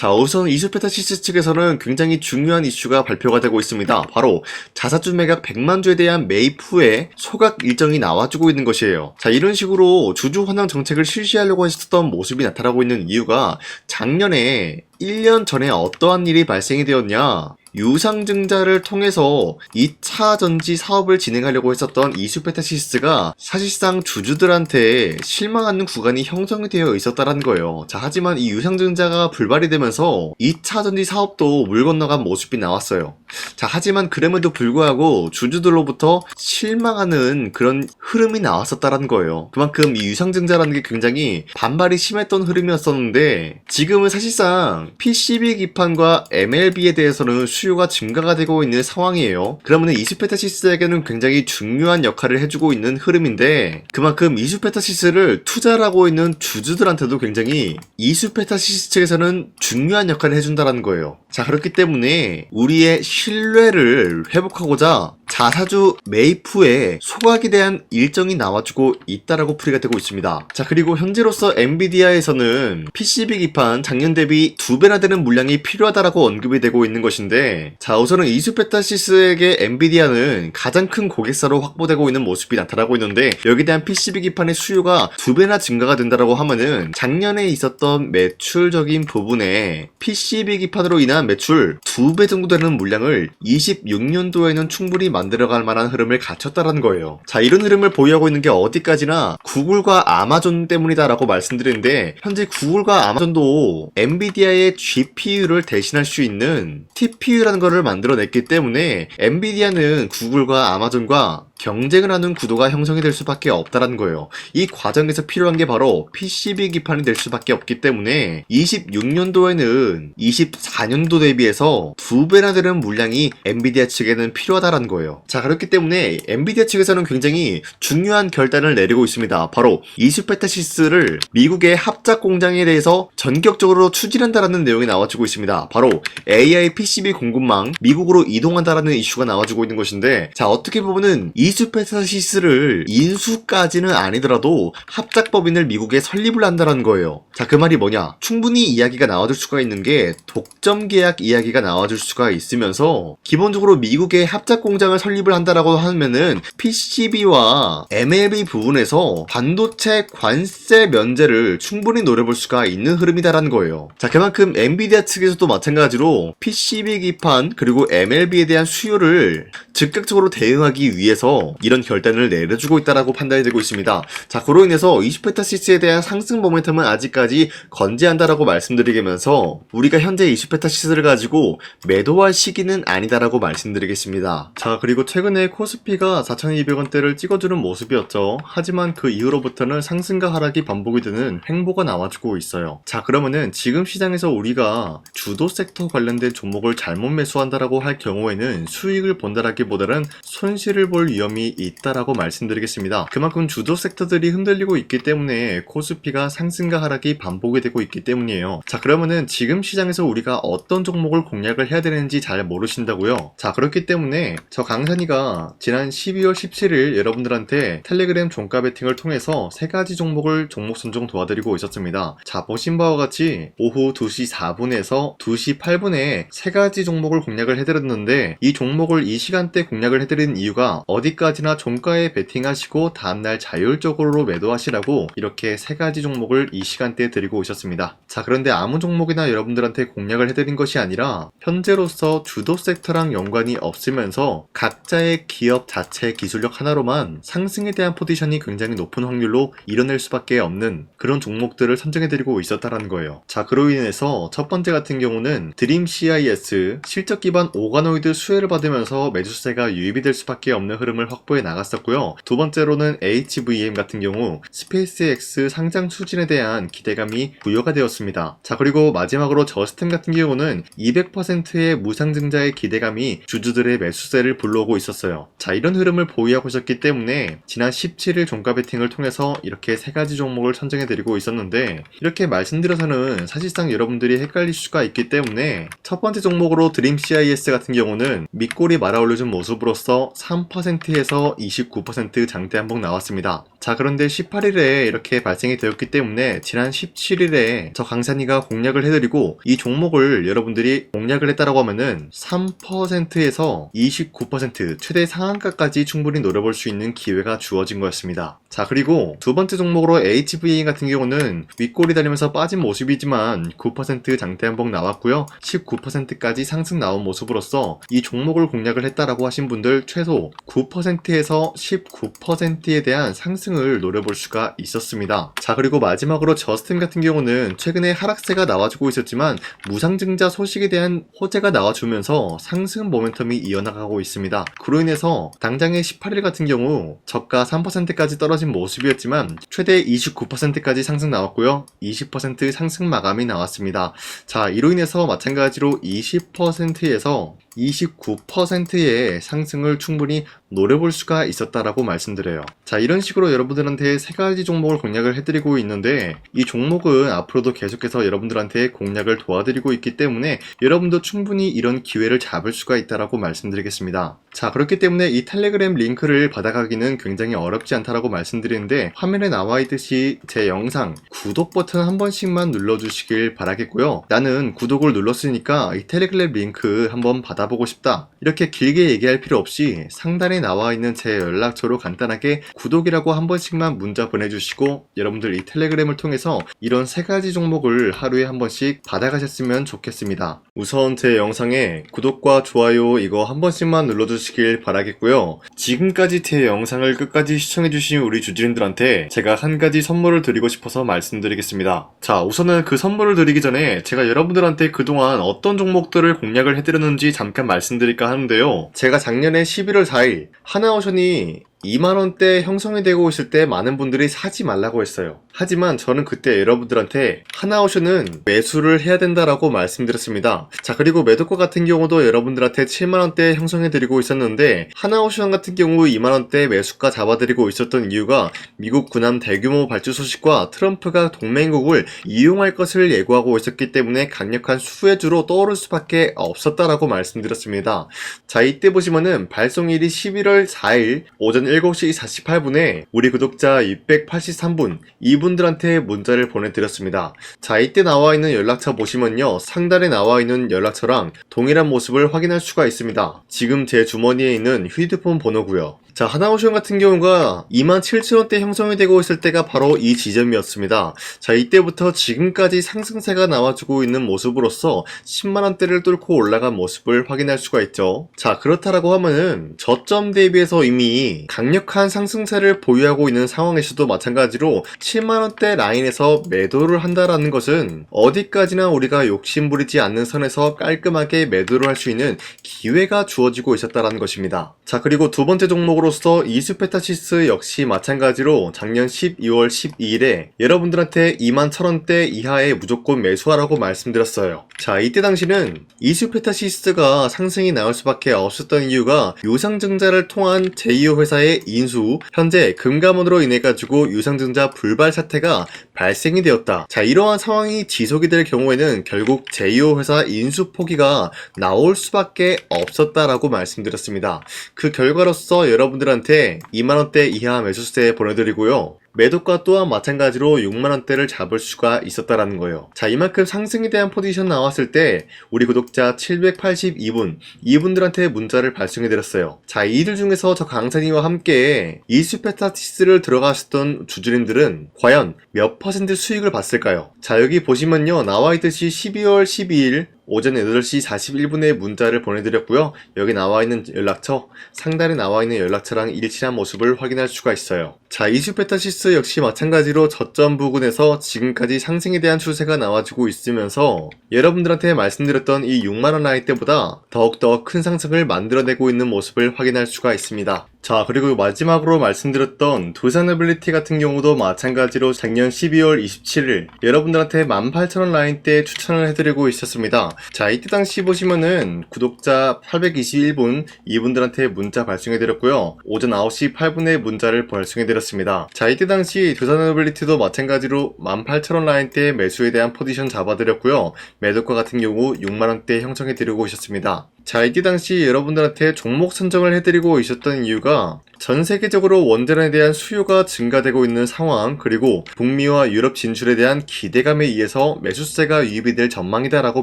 자, 우선 이수페타시스 측에서는 굉장히 중요한 이슈가 발표가 되고 있습니다. 바로 자사주 매각 100만 주에 대한 매입 후에 소각 일정이 나와주고 있는 것이에요. 자, 이런 식으로 주주 환원 정책을 실시하려고 했었던 모습이 나타나고 있는 이유가 작년에 1년 전에 어떠한 일이 발생이 되었냐? 유상증자를 통해서 2차 전지 사업을 진행하려고 했었던 이수페타시스가 사실상 주주들한테 실망하는 구간이 형성이 되어 있었다는 거예요. 자, 하지만 이 유상증자가 불발이 되면서 2차 전지 사업도 물 건너간 모습이 나왔어요. 자, 하지만 그럼에도 불구하고 주주들로부터 실망하는 그런 흐름이 나왔었다는 거예요. 그만큼 이 유상증자라는 게 굉장히 반발이 심했던 흐름이었었는데 지금은 사실상 PCB 기판과 MLB에 대해서는 수요가 증가가 되고 있는 상황이에요. 그러면 이수페타시스에게는 굉장히 중요한 역할을 해주고 있는 흐름인데 그만큼 이수페타시스를 투자하고 있는 주주들한테도 굉장히 이수페타시스 측에서는 중요한 역할을 해준다는 거예요. 자, 그렇기 때문에 우리의 신뢰를 회복하고자 자사주 매입 후에 소각에 대한 일정이 나와주고 있다라고 풀이가 되고 있습니다. 자, 그리고 현재로서 엔비디아에서는 PCB 기판 작년 대비 2배나 되는 물량이 필요하다라고 언급이 되고 있는 것인데 자, 우선은 이수페타시스에게 엔비디아는 가장 큰 고객사로 확보되고 있는 모습이 나타나고 있는데 여기에 대한 PCB 기판의 수요가 2배나 증가가 된다라고 하면은 작년에 있었던 매출적인 부분에 PCB 기판으로 인한 매출 2배 정도 되는 물량을 26년도에는 충분히 만들어갈 만한 흐름을 갖췄다라는 거예요. 자, 이런 흐름을 보유하고 있는 게 어디까지나 구글과 아마존 때문이다라고 말씀드리는데 현재 구글과 아마존도 엔비디아의 GPU를 대신할 수 있는 TPU라는 거를 만들어냈기 때문에 엔비디아는 구글과 아마존과 경쟁을 하는 구도가 형성이 될 수밖에 없다라는 거예요. 이 과정에서 필요한 게 바로 PCB 기판이 될 수밖에 없기 때문에 26년도에는 24년도 대비해서 2배나 되는 물량이 엔비디아 측에는 필요하다라는 거예요. 자, 그렇기 때문에 엔비디아 측에서는 굉장히 중요한 결단을 내리고 있습니다. 바로 이수페타시스를 미국의 합작 공장에 대해서 전격적으로 추진한다라는 내용이 나와주고 있습니다. 바로 AI PCB 공급망 미국으로 이동한다라는 이슈가 나와주고 있는 것인데 자, 어떻게 보면은 이수페타시스를 인수까지는 아니더라도 합작법인을 미국에 설립을 한다는 거예요. 자, 그 말이 뭐냐? 충분히 이야기가 나와줄 수가 있는 게 독점 계약 이야기가 나와줄 수가 있으면서 기본적으로 미국의 합작 공장을 설립을 한다라고 하면은 PCB와 MLB 부분에서 반도체 관세 면제를 충분히 노려볼 수가 있는 흐름이다라는 거예요. 자, 그만큼 엔비디아 측에서도 마찬가지로 PCB 기판 그리고 MLB에 대한 수요를 즉각적으로 대응하기 위해서 이런 결단을 내려주고 있다라고 판단이 되고 있습니다. 자, 그로 인해서 이수페타시스에 대한 상승 모멘텀은 아직까지 건재한다라고 말씀드리면서 우리가 현재 이수페타시스를 가지고 매도할 시기는 아니다라고 말씀드리겠습니다. 자, 그리고 최근에 코스피가 4,200원대를 찍어주는 모습이었죠. 하지만 그 이후로부터는 상승과 하락이 반복이 되는 횡보가 나와주고 있어요. 자, 그러면은 지금 시장에서 우리가 주도 섹터 관련된 종목을 잘못 매수한다라고 할 경우에는 수익을 본다라기보다는 손실을 볼 위험이 있다라고 말씀드리겠습니다. 그만큼 주도 섹터들이 흔들리고 있기 때문에 코스피가 상승과 하락이 반복이 되고 있기 때문이에요. 자, 그러면은 지금 시장에서 우리가 어떤 종목을 공략을 해야 되는지 잘 모르신다고요? 자, 그렇기 때문에 저 강산이가 지난 12월 17일 여러분들한테 텔레그램 종가 베팅을 통해서 3가지 종목을 종목 선정 도와드리고 있었습니다. 자, 보신 바와 같이 오후 2시 4분에서 2시 8분에 3가지 종목을 공략을 해드렸는데 이 종목을 이 시간대 공략을 해드린 이유가 어디까지나 종가에 베팅하시고 다음날 자율적으로 매도하시라고 이렇게 3가지 종목을 이 시간대에 드리고 있었습니다. 자, 그런데 아무 종목이나 여러분들한테 공략을 해드린 것이 아니라 현재로서 주도 섹터랑 연관이 없으면서 각자의 기업 자체 기술력 하나로만 상승에 대한 포지션이 굉장히 높은 확률로 이뤄낼 수밖에 없는 그런 종목들을 선정해드리고 있었다는 거예요. 자, 그로 인해서 첫 번째 같은 경우는 드림 CIS 실적 기반 오가노이드 수혜를 받으면서 매수세가 유입이 될 수밖에 없는 흐름을 확보해 나갔었고요. 두 번째로는 HVM 같은 경우 스페이스X 상장 추진에 대한 기대감이 부여가 되었습니다. 자, 그리고 마지막으로 저스템 같은 경우는 200%의 무상증자에 상승세라의 기대감이 주주들의 매수세를 불러오고 있었어요. 자, 이런 흐름을 보유하고 있었기 때문에 지난 17일 종가 베팅을 통해서 이렇게 세 가지 종목을 선정해드리고 있었는데, 이렇게 말씀드려서는 사실상 여러분들이 헷갈릴 수가 있기 때문에 첫 번째 종목으로 드림 CIS 같은 경우는 밑골이 말아올려준 모습으로서 3%에서 29% 장대 한봉 나왔습니다. 자, 그런데 18일에 이렇게 발생이 되었기 때문에 지난 17일에 저 강산이가 공략을 해드리고 이 종목을 여러분들이 공략을 했다라고 하면은 3%에서 29% 최대 상한가까지 충분히 노려볼 수 있는 기회가 주어진 거였습니다. 자, 그리고 두 번째 종목으로 HVA 같은 경우는 윗골이 달리면서 빠진 모습이지만 9% 장대 한봉 나왔고요. 19%까지 상승 나온 모습으로서 이 종목을 공략을 했다라고 하신 분들 최소 9%에서 19%에 대한 상승을 노려볼 수가 있었습니다. 자, 그리고 마지막으로 저스템 같은 경우는 최근에 하락세가 나와주고 있었지만 무상증자 소식에 대한 호재가 나와주면서 상승 모멘텀이 이어나가고 있습니다. 그로 인해서 당장의 18일 같은 경우 저가 3%까지 떨어진 모습이었지만 최대 29%까지 상승 나왔고요. 20% 상승 마감이 나왔습니다. 자, 이로 인해서 마찬가지로 20%에서 29%의 상승을 충분히 노려볼 수가 있었다라고 말씀드려요. 자, 이런 식으로 여러분들한테 세 가지 종목을 공략을 해드리고 있는데, 이 종목은 앞으로도 계속해서 여러분들한테 공략을 도와드리고 있기 때문에 여러분도 충분히 이런 기회를 잡을 수가 있다라고 말씀드리겠습니다. 자, 그렇기 때문에 이 텔레그램 링크를 받아가기는 굉장히 어렵지 않다라고 말씀드리는데, 화면에 나와 있듯이 제 영상 구독 버튼 한 번씩만 눌러주시길 바라겠고요. 나는 구독을 눌렀으니까 이 텔레그램 링크 한번 받아보고 싶다, 이렇게 길게 얘기할 필요 없이 상단에 나와 있는 제 연락처로 간단하게 구독이라고 한 번씩만 문자 보내주시고, 여러분들 이 텔레그램을 통해서 이런 세 가지 종목을 하루에 한 번씩 받아가셨으면 좋겠습니다. 우선 제 영상에 구독과 좋아요 이거 한 번씩만 눌러주시길 바라겠고요. 지금까지 제 영상을 끝까지 시청해주신 우리 주주님들한테 제가 한 가지 선물을 드리고 싶어서 말씀드리겠습니다. 자, 우선은 그 선물을 드리기 전에 제가 여러분들한테 그동안 어떤 종목들을 공략을 해드렸는지 잠깐 말씀드릴까 하는데요. 제가 작년에 11월 4일 하나오션이 2만원대 형성이 되고 있을 때 많은 분들이 사지 말라고 했어요. 하지만 저는 그때 여러분들한테 하나오션은 매수를 해야 된다라고 말씀드렸습니다. 자, 그리고 매도가 같은 경우도 여러분들한테 7만원대 형성해드리고 있었는데, 하나오션 같은 경우 2만원대 매수가 잡아드리고 있었던 이유가 미국 군함 대규모 발주 소식과 트럼프가 동맹국을 이용할 것을 예고하고 있었기 때문에 강력한 수혜주로 떠오를 수밖에 없었다라고 말씀드렸습니다. 자, 이때 보시면은 발송일이 11월 4일 오전 7시 48분에 우리 구독자 283분 이분들한테 문자를 보내드렸습니다. 자, 이때 나와있는 연락처 보시면요, 상단에 나와있는 연락처랑 동일한 모습을 확인할 수가 있습니다. 지금 제 주머니에 있는 휴대폰 번호고요. 자, 하나오션 같은 경우가 27,000원대 형성이 되고 있을 때가 바로 이 지점이었습니다. 자, 이때부터 지금까지 상승세가 나와주고 있는 모습으로서 10만원대를 뚫고 올라간 모습을 확인할 수가 있죠. 자, 그렇다라고 하면은 저점 대비해서 이미 강력한 상승세를 보유하고 있는 상황에서도 마찬가지로 7만원대 라인에서 매도를 한다라는 것은 어디까지나 우리가 욕심부리지 않는 선에서 깔끔하게 매도를 할 수 있는 기회가 주어지고 있었다라는 것입니다. 자, 그리고 두 번째 종목으로서 이수페타시스 역시 마찬가지로 작년 12월 12일에 여러분들한테 21,000원대 이하에 무조건 매수하라고 말씀드렸어요. 자, 이때 당시는 이수페타시스가 상승이 나올 수밖에 없었던 이유가 유상증자를 통한 제2호 회사의 인수, 현재 금감원으로 인해 가지고 유상증자 불발 사태가 발생이 되었다. 자, 이러한 상황이 지속이 될 경우에는 결국 제2호 회사 인수 포기가 나올 수밖에 없었다라고 말씀드렸습니다. 그 결과로서 여러분들한테 2만원대 이하 매수세 보내드리고요. 매도가 또한 마찬가지로 6만원대를 잡을 수가 있었다라는 거예요. 자, 이만큼 상승에 대한 포지션 나왔을 때 우리 구독자 782분 이분들한테 문자를 발송해드렸어요. 자, 이들 중에서 저 강산이와 함께 이수페타시스를 들어가셨던 주주님들은 과연 몇 퍼센트 수익을 봤을까요? 자, 여기 보시면요, 나와있듯이 12월 12일 오전 8시 41분에 문자를 보내드렸고요. 여기 나와있는 연락처, 상단에 나와있는 연락처랑 일치한 모습을 확인할 수가 있어요. 자, 이수페타시스 역시 마찬가지로 저점 부근에서 지금까지 상승에 대한 추세가 나와주고 있으면서 여러분들한테 말씀드렸던 이 6만원 라인 때보다 더욱더 큰 상승을 만들어내고 있는 모습을 확인할 수가 있습니다. 자, 그리고 마지막으로 말씀드렸던 두산어빌리티 같은 경우도 마찬가지로 작년 12월 27일 여러분들한테 18,000원 라인대 추천을 해드리고 있었습니다. 자, 이때 당시 보시면은 구독자 821분 이분들한테 문자 발송해드렸고요. 오전 9시 8분에 문자를 발송해드렸습니다. 자, 이때 당시 두산어빌리티도 마찬가지로 18,000원 라인대 매수에 대한 포지션 잡아드렸고요. 매도가 같은 경우 6만원대 형성해드리고 있었습니다. 자, 이때 당시 여러분들한테 종목 선정을 해드리고 있었던 이유가 전 세계적으로 원전에 대한 수요가 증가되고 있는 상황, 그리고 북미와 유럽 진출에 대한 기대감에 의해서 매수세가 유입이 될 전망이다라고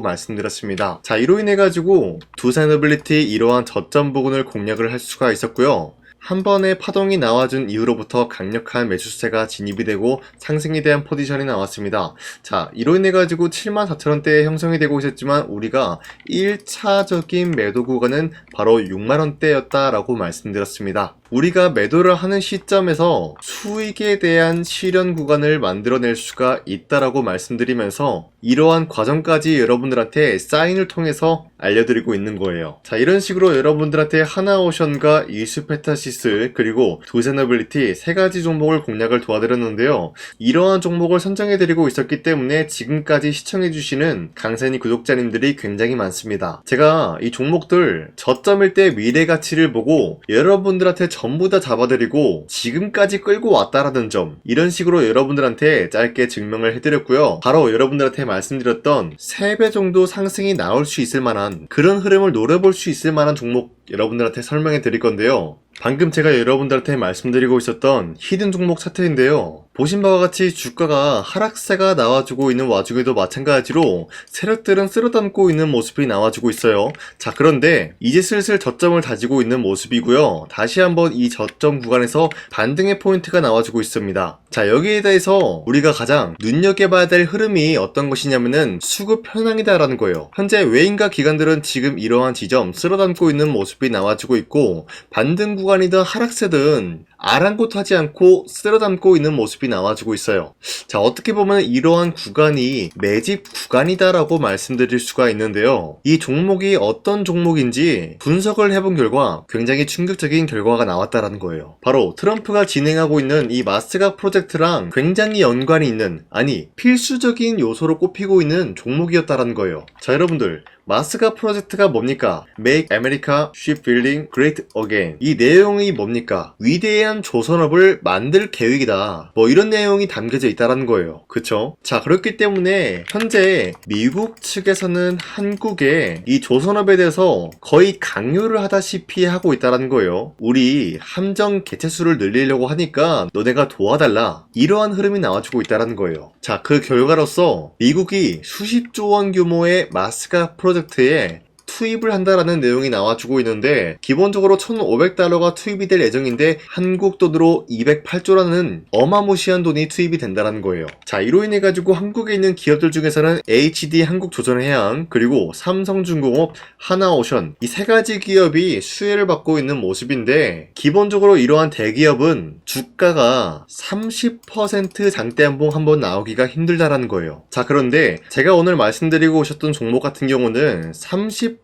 말씀드렸습니다. 자, 이로 인해 가지고 두산어빌리티 이러한 저점 부근을 공략을 할 수가 있었고요. 한 번에 파동이 나와준 이후로부터 강력한 매수세가 진입이 되고 상승에 대한 포지션이 나왔습니다. 자, 이로 인해 가지고 74,000원대에 형성이 되고 있었지만 우리가 1차적인 매도 구간은 바로 6만원대였다라고 말씀드렸습니다. 우리가 매도를 하는 시점에서 수익에 대한 실현 구간을 만들어낼 수가 있다라고 말씀드리면서 이러한 과정까지 여러분들한테 사인을 통해서 알려드리고 있는 거예요. 자, 이런 식으로 여러분들한테 하나오션과 이수페타시스 그리고 두산어빌리티 세 가지 종목을 공략을 도와드렸는데요. 이러한 종목을 선정해드리고 있었기 때문에 지금까지 시청해주시는 강세니 구독자님들이 굉장히 많습니다. 제가 이 종목들 저점일 때 미래 가치를 보고 여러분들한테 전부 다 잡아드리고 지금까지 끌고 왔다라는 점, 이런 식으로 여러분들한테 짧게 증명을 해드렸고요. 바로 여러분들한테 말씀드렸던 3배 정도 상승이 나올 수 있을 만한 그런 흐름을 노려볼 수 있을 만한 종목 여러분들한테 설명해 드릴 건데요. 방금 제가 여러분들한테 말씀드리고 있었던 히든 종목 차트인데요. 보신 바와 같이 주가가 하락세가 나와주고 있는 와중에도 마찬가지로 세력들은 쓸어담고 있는 모습이 나와주고 있어요. 자, 그런데 이제 슬슬 저점을 다지고 있는 모습이고요. 다시 한번 이 저점 구간에서 반등의 포인트가 나와주고 있습니다. 자, 여기에 대해서 우리가 가장 눈여겨봐야 될 흐름이 어떤 것이냐면은 수급 현황이다라는 거예요. 현재 외인과 기관들은 지금 이러한 지점 쓸어담고 있는 모습이 나와주고 있고, 반등 구간이든 하락세든 아랑곳하지 않고 쓸어담고 있는 모습이 나와주고 있어요. 자, 어떻게 보면 이러한 구간이 매집 구간이다라고 말씀드릴 수가 있는데요. 이 종목이 어떤 종목인지 분석을 해본 결과 굉장히 충격적인 결과가 나왔다라는 거예요. 바로 트럼프가 진행하고 있는 이 마스가 프로젝트랑 굉장히 연관이 있는, 아니 필수적인 요소로 꼽히고 있는 종목이었다라는 거예요. 자, 여러분들, 마스가 프로젝트가 뭡니까? Make America Shipbuilding Great Again. 이 내용이 뭡니까? 위대한 조선업을 만들 계획이다. 뭐 이런 내용이 담겨져 있다라는 거예요. 그쵸? 자, 그렇기 때문에 현재 미국 측에서는 한국에 이 조선업에 대해서 거의 강요를 하다시피 하고 있다라는 거예요. 우리 함정 개체수를 늘리려고 하니까 너네가 도와달라. 이러한 흐름이 나와주고 있다라는 거예요. 자, 그 결과로서 미국이 수십조 원 규모의 마스가 프로젝트에 투입을 한다라는 내용이 나와주고 있는데, 기본적으로 1,500달러가 투입이 될 예정인데 한국 돈으로 208조라는 어마무시한 돈이 투입이 된다는 거예요. 자, 이로 인해 가지고 한국에 있는 기업들 중에서는 HD 한국조선해양, 그리고 삼성중공업, 하나오션, 이 세 가지 기업이 수혜를 받고 있는 모습인데, 기본적으로 이러한 대기업은 주가가 30% 장대한봉 한번 나오기가 힘들다라는 거예요. 자, 그런데 제가 오늘 말씀드리고 오셨던 종목 같은 경우는 30%에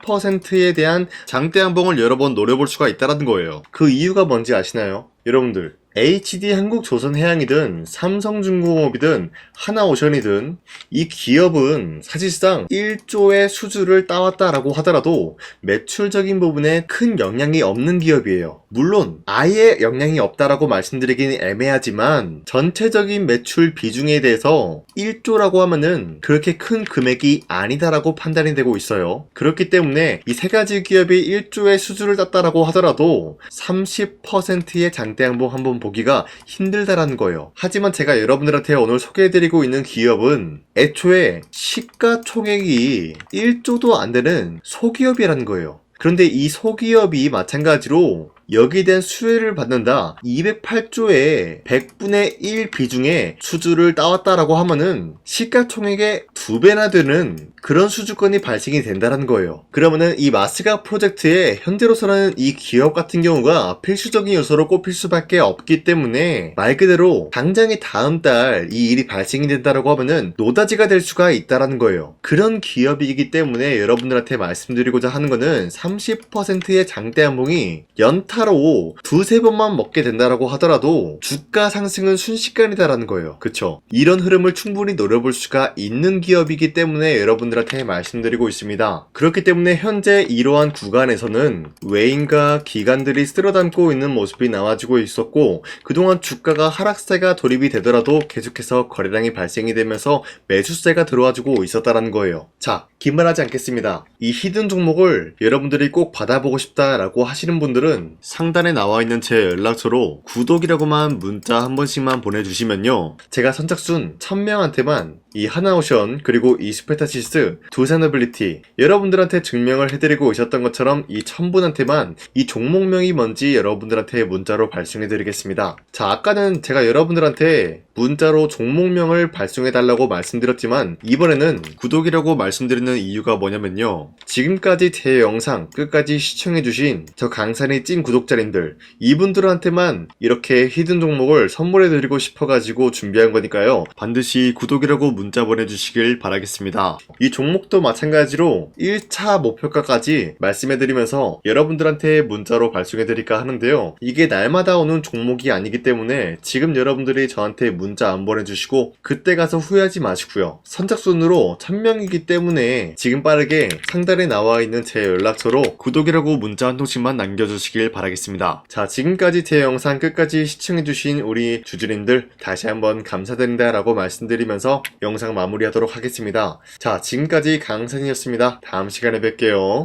대한 장대한봉을 여러 번 노려볼 수가 있다는 거예요. 그 이유가 뭔지 아시나요? 여러분들, HD 한국조선해양이든 삼성중공업이든 하나오션이든 이 기업은 사실상 1조의 수주를 따왔다라고 하더라도 매출적인 부분에 큰 영향이 없는 기업이에요. 물론 아예 영향이 없다라고 말씀드리기는 애매하지만 전체적인 매출 비중에 대해서 1조라고 하면은 그렇게 큰 금액이 아니다라고 판단이 되고 있어요. 그렇기 때문에 이 세 가지 기업이 1조의 수주를 땄다라고 하더라도 30%의 장대양봉 한번 보기가 힘들다라는 거예요. 하지만 제가 여러분들한테 오늘 소개해드리고 있는 기업은 애초에 시가총액이 1조도 안 되는 소기업이라는 거예요. 그런데 이 소기업이 마찬가지로 여기에 대한 수혜를 받는다, 208조의 100분의 1 비중의 수주를 따왔다라고 하면은 시가총액의 2배나 되는 그런 수주권이 발생이 된다는 거예요. 그러면은 이 마스가 프로젝트에 현재로서는 이 기업 같은 경우가 필수적인 요소로 꼽힐 수밖에 없기 때문에 말 그대로 당장의 다음 달 이 일이 발생이 된다라고 하면은 노다지가 될 수가 있다라는 거예요. 그런 기업이기 때문에 여러분들한테 말씀드리고자 하는 거는 30%의 장대한봉이 연타 하루 두세 번만 먹게 된다라고 하더라도 주가 상승은 순식간이다라는 거예요. 그쵸? 이런 흐름을 충분히 노려볼 수가 있는 기업이기 때문에 여러분들한테 말씀드리고 있습니다. 그렇기 때문에 현재 이러한 구간에서는 외인과 기관들이 쓸어담고 있는 모습이 나와지고 있었고, 그동안 주가가 하락세가 돌입이 되더라도 계속해서 거래량이 발생이 되면서 매수세가 들어와주고 있었다라는 거예요. 자, 긴말하지 않겠습니다. 이 히든 종목을 여러분들이 꼭 받아보고 싶다라고 하시는 분들은 상단에 나와 있는 제 연락처로 구독이라고만 문자 한 번씩만 보내주시면요, 제가 선착순 1000명한테만 이 하나오션 그리고 이 스페타시스 두산어빌리티 여러분들한테 증명을 해드리고 있었던 것처럼 이 1000분한테만 이 종목명이 뭔지 여러분들한테 문자로 발송해드리겠습니다. 자, 아까는 제가 여러분들한테 문자로 종목명을 발송해달라고 말씀드렸지만 이번에는 구독이라고 말씀드리는 이유가 뭐냐면요, 지금까지 제 영상 끝까지 시청해주신 저 강산이 찐 구독자님들, 이분들한테만 이렇게 히든 종목을 선물해드리고 싶어가지고 준비한 거니까요, 반드시 구독이라고 문자 보내주시길 바라겠습니다. 이 종목도 마찬가지로 1차 목표가까지 말씀해드리면서 여러분들한테 문자로 발송해드릴까 하는데요, 이게 날마다 오는 종목이 아니기 때문에 지금 여러분들이 저한테 문자 안 보내주시고 그때 가서 후회하지 마시고요, 선착순으로 1000명이기 때문에 지금 빠르게 상단에 나와 있는 제 연락처로 구독이라고 문자 한 통씩만 남겨주시길 바라겠습니다. 자, 지금까지 제 영상 끝까지 시청해주신 우리 주주님들 다시 한번 감사드린다 라고 말씀드리면서 영상 마무리하도록 하겠습니다. 자, 지금까지 강산이었습니다. 다음 시간에 뵐게요.